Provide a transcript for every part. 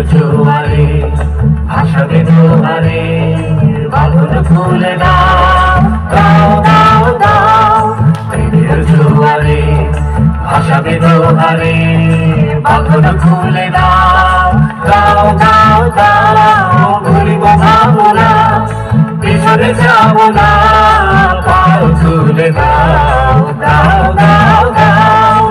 জোয়ারে ভাসাবে দোহারে বাঁধন খুলে দাও দাও দাও দাও প্রেমের জোয়ারে ভাসাবে দোহারে বাঁধন খুলে দাও দাও দাও দাও ভুলিব ভাবনা পিছনে যাব না পাও তুলে দাও দাও দাও দাও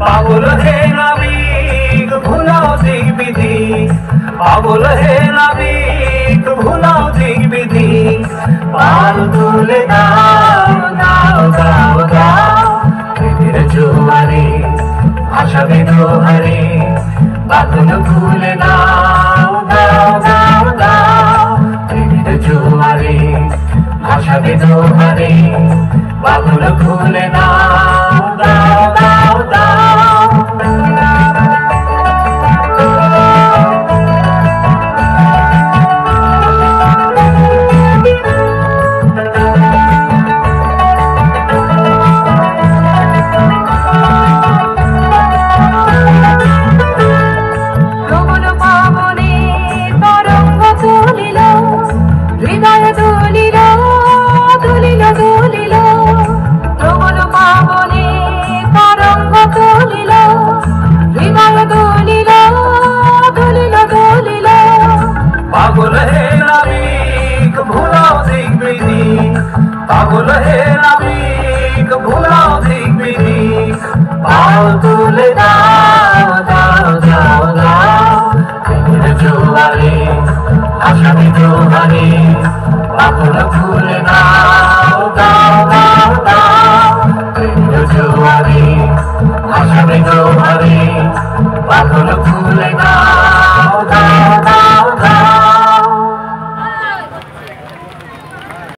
পাগল হে নাবিক ভুলাও দিক বিধি পাগল হে নাবিক ভুলাও দিক বিধি পাল তুলে দাও দাও দাও দাও প্রেমের জোয়ারে ভাসাবে দোহারে বাঁধন খুলে দাও দাও দাও দাও প্রেমের জোয়ারে ভাসাবে দোহারে বাঁধন খুলে দাও দাও দাও দাও পাগল হে নাবিক ভুলাও দিক বিধি পাগল হে নাবিক ভুলাও দিক বিধি পাও তুলে দাও দাও দাও দাও প্রেমের জোয়ারে ভাসাবে দোহারে বাঁধন খুলে দাও